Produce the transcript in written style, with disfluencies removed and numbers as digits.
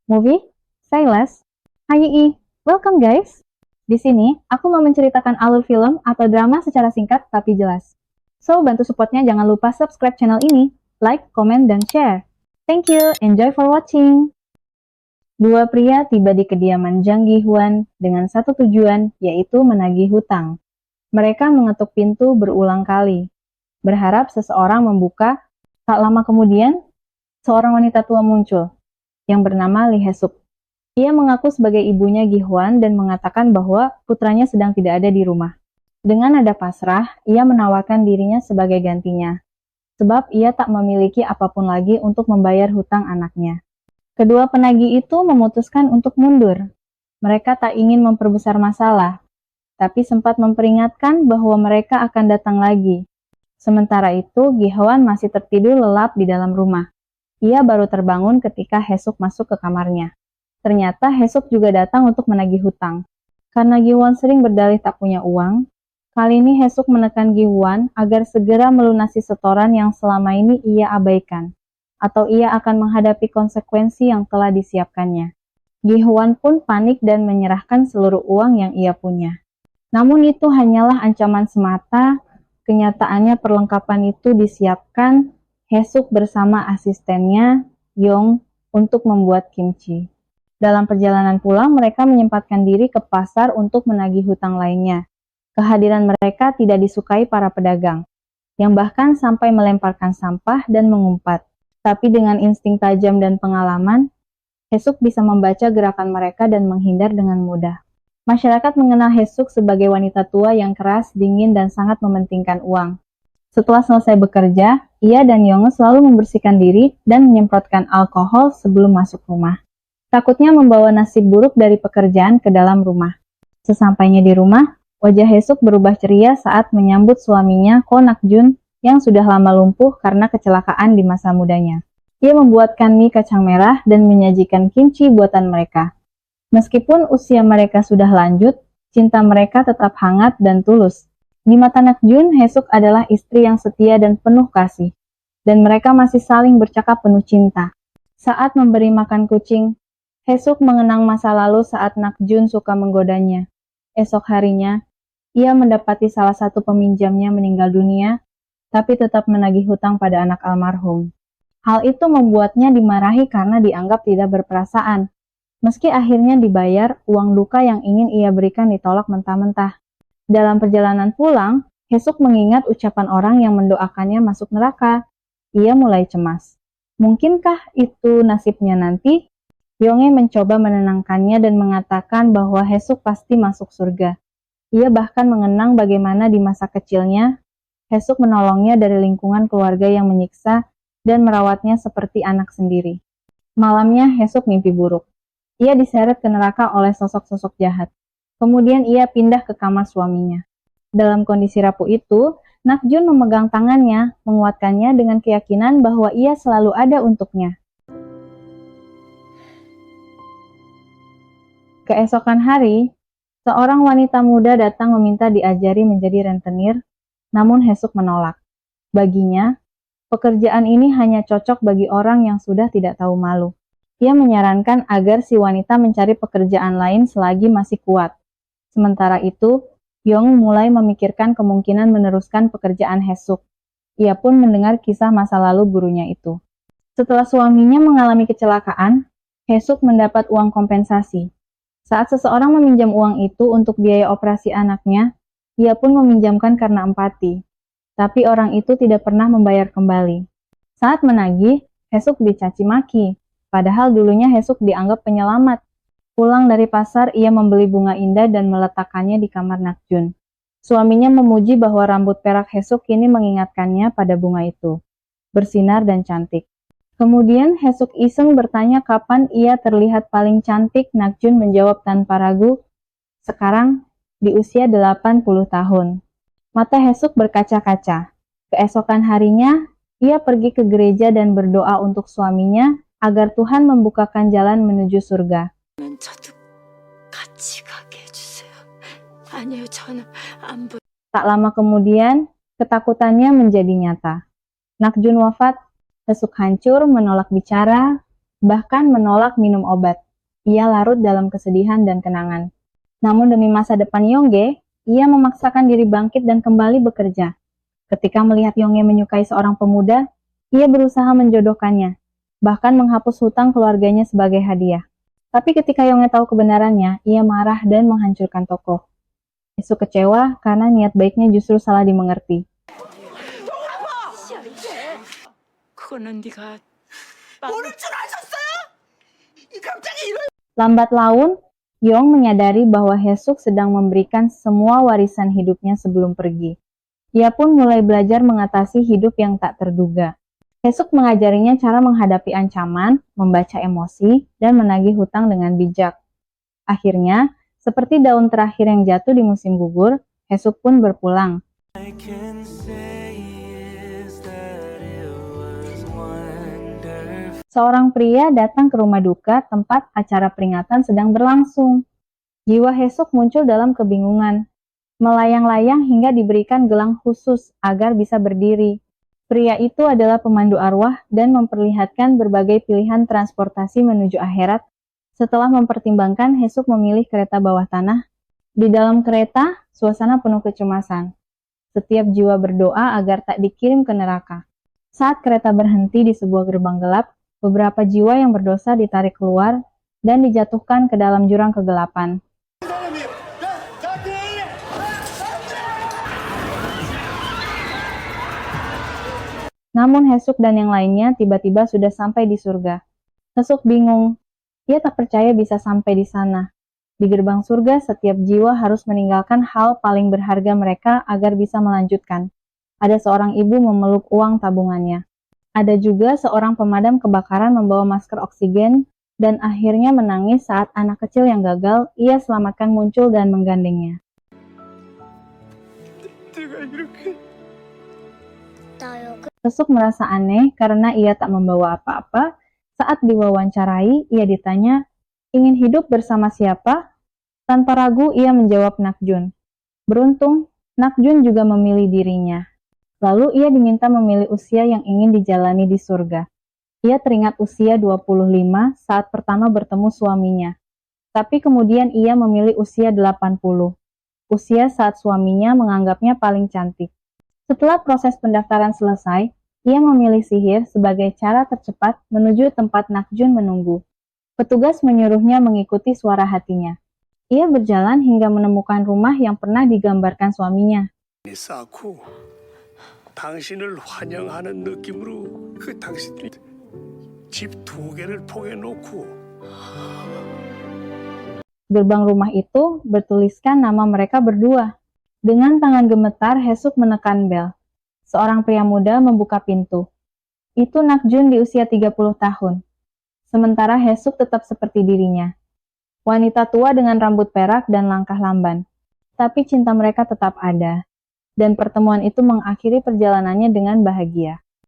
Movie, Say Less. Hai Yi, welcome guys. Di sini, aku mau menceritakan alur film atau drama secara singkat tapi jelas. So, bantu supportnya jangan lupa subscribe channel ini, like, comment, dan share. Thank you, enjoy for watching. Dua pria tiba di kediaman Jang Gi-hwan dengan satu tujuan, yaitu menagih hutang. Mereka mengetuk pintu berulang kali, berharap seseorang membuka. Tak lama kemudian, seorang wanita tua muncul, yang bernama Lee Hae-suk. Ia mengaku sebagai ibunya Gi-hwan dan mengatakan bahwa putranya sedang tidak ada di rumah. Dengan nada pasrah, ia menawarkan dirinya sebagai gantinya, sebab ia tak memiliki apapun lagi untuk membayar hutang anaknya. Kedua penagih itu memutuskan untuk mundur. Mereka tak ingin memperbesar masalah, tapi sempat memperingatkan bahwa mereka akan datang lagi. Sementara itu, Gi-hwan masih tertidur lelap di dalam rumah. Ia baru terbangun ketika Hae-suk masuk ke kamarnya. Ternyata Hae-suk juga datang untuk menagih hutang. Karena Gi-hwan sering berdalih tak punya uang, kali ini Hae-suk menekan Gi-hwan agar segera melunasi setoran yang selama ini ia abaikan, atau ia akan menghadapi konsekuensi yang telah disiapkannya. Gi-hwan pun panik dan menyerahkan seluruh uang yang ia punya. Namun itu hanyalah ancaman semata. Kenyataannya perlengkapan itu disiapkan Hae-suk bersama asistennya Yong untuk membuat kimchi. Dalam perjalanan pulang, mereka menyempatkan diri ke pasar untuk menagih hutang lainnya. Kehadiran mereka tidak disukai para pedagang, yang bahkan sampai melemparkan sampah dan mengumpat. Tapi dengan insting tajam dan pengalaman, Hae-suk bisa membaca gerakan mereka dan menghindar dengan mudah. Masyarakat mengenal Hae-suk sebagai wanita tua yang keras, dingin, dan sangat mementingkan uang. Setelah selesai bekerja, ia dan Yong selalu membersihkan diri dan menyemprotkan alkohol sebelum masuk rumah. Takutnya membawa nasib buruk dari pekerjaan ke dalam rumah. Sesampainya di rumah, wajah Hae-suk berubah ceria saat menyambut suaminya Ko Nak-jun yang sudah lama lumpuh karena kecelakaan di masa mudanya. Ia membuatkan mie kacang merah dan menyajikan kimchi buatan mereka. Meskipun usia mereka sudah lanjut, cinta mereka tetap hangat dan tulus. Di mata Nak-jun, Hae-suk adalah istri yang setia dan penuh kasih, dan mereka masih saling bercakap penuh cinta. Saat memberi makan kucing, Hae-suk mengenang masa lalu saat Nak-jun suka menggodanya. Esok harinya, ia mendapati salah satu peminjamnya meninggal dunia, tapi tetap menagih hutang pada anak almarhum. Hal itu membuatnya dimarahi karena dianggap tidak berperasaan. Meski akhirnya dibayar, uang duka yang ingin ia berikan ditolak mentah-mentah. Dalam perjalanan pulang, Hae-suk mengingat ucapan orang yang mendoakannya masuk neraka. Ia mulai cemas. Mungkinkah itu nasibnya nanti? Yonghae mencoba menenangkannya dan mengatakan bahwa Hae-suk pasti masuk surga. Ia bahkan mengenang bagaimana di masa kecilnya, Hae-suk menolongnya dari lingkungan keluarga yang menyiksa dan merawatnya seperti anak sendiri. Malamnya, Hae-suk mimpi buruk. Ia diseret ke neraka oleh sosok-sosok jahat. Kemudian ia pindah ke kamar suaminya. Dalam kondisi rapuh itu, Nak-jun memegang tangannya, menguatkannya dengan keyakinan bahwa ia selalu ada untuknya. Keesokan hari, seorang wanita muda datang meminta diajari menjadi rentenir, namun Hae-suk menolak. Baginya, pekerjaan ini hanya cocok bagi orang yang sudah tidak tahu malu. Ia menyarankan agar si wanita mencari pekerjaan lain selagi masih kuat. Sementara itu, Yong mulai memikirkan kemungkinan meneruskan pekerjaan Hae-suk. Ia pun mendengar kisah masa lalu gurunya itu. Setelah suaminya mengalami kecelakaan, Hae-suk mendapat uang kompensasi. Saat seseorang meminjam uang itu untuk biaya operasi anaknya, ia pun meminjamkan karena empati. Tapi orang itu tidak pernah membayar kembali. Saat menagih, Hae-suk dicaci maki. Padahal dulunya Hae-suk dianggap penyelamat. Pulang dari pasar, ia membeli bunga indah dan meletakkannya di kamar Nak-jun. Suaminya memuji bahwa rambut perak Hae-suk kini mengingatkannya pada bunga itu. Bersinar dan cantik. Kemudian Hae-suk iseng bertanya kapan ia terlihat paling cantik. Nak-jun menjawab tanpa ragu, sekarang di usia 80 tahun. Mata Hae-suk berkaca-kaca. Keesokan harinya, ia pergi ke gereja dan berdoa untuk suaminya agar Tuhan membukakan jalan menuju surga. Tak lama kemudian, ketakutannya menjadi nyata. Nak-jun wafat, Hae-suk hancur, menolak bicara, bahkan menolak minum obat. Ia larut dalam kesedihan dan kenangan. Namun demi masa depan Yongge, ia memaksakan diri bangkit dan kembali bekerja. Ketika melihat Yongge menyukai seorang pemuda, ia berusaha menjodohkannya, bahkan menghapus hutang keluarganya sebagai hadiah. Tapi ketika Yongge tahu kebenarannya, ia marah dan menghancurkan toko. Hesuk kecewa karena niat baiknya justru salah dimengerti. Lambat laun, Yong menyadari bahwa Hesuk sedang memberikan semua warisan hidupnya sebelum pergi. Ia pun mulai belajar mengatasi hidup yang tak terduga. Hesuk mengajarinya cara menghadapi ancaman, membaca emosi, dan menagih hutang dengan bijak. Akhirnya, seperti daun terakhir yang jatuh di musim gugur, Hesuk pun berpulang. Seorang pria datang ke rumah duka tempat acara peringatan sedang berlangsung. Jiwa Hesuk muncul dalam kebingungan, melayang-layang hingga diberikan gelang khusus agar bisa berdiri. Pria itu adalah pemandu arwah dan memperlihatkan berbagai pilihan transportasi menuju akhirat. Setelah mempertimbangkan, Hesuk memilih kereta bawah tanah. Di dalam kereta, suasana penuh kecemasan. Setiap jiwa berdoa agar tak dikirim ke neraka. Saat kereta berhenti di sebuah gerbang gelap, beberapa jiwa yang berdosa ditarik keluar dan dijatuhkan ke dalam jurang kegelapan. Namun Hesuk dan yang lainnya tiba-tiba sudah sampai di surga. Hesuk bingung. Ia tak percaya bisa sampai di sana. Di gerbang surga, setiap jiwa harus meninggalkan hal paling berharga mereka agar bisa melanjutkan. Ada seorang ibu memeluk uang tabungannya. Ada juga seorang pemadam kebakaran membawa masker oksigen dan akhirnya menangis saat anak kecil yang gagal ia selamatkan muncul dan menggandengnya. Hesuk merasa aneh karena ia tak membawa apa-apa. Saat diwawancarai, ia ditanya, ingin hidup bersama siapa? Tanpa ragu, ia menjawab Nakjun. Beruntung, Nakjun juga memilih dirinya. Lalu ia diminta memilih usia yang ingin dijalani di surga. Ia teringat usia 25 saat pertama bertemu suaminya. Tapi kemudian ia memilih usia 80. Usia saat suaminya menganggapnya paling cantik. Setelah proses pendaftaran selesai, ia memilih sihir sebagai cara tercepat menuju tempat Nakjun menunggu. Petugas menyuruhnya mengikuti suara hatinya. Ia berjalan hingga menemukan rumah yang pernah digambarkan suaminya. 당신을 환영하는 느낌으로 그 당신이 집 2개를 통해놓고 Gerbang rumah itu bertuliskan nama mereka berdua. Dengan tangan gemetar, Hesuk menekan bel. Seorang pria muda membuka pintu. Itu Nakjun di usia 30 tahun. Sementara Hesuk tetap seperti dirinya. Wanita tua dengan rambut perak dan langkah lamban. Tapi cinta mereka tetap ada. Dan pertemuan itu mengakhiri perjalanannya dengan bahagia.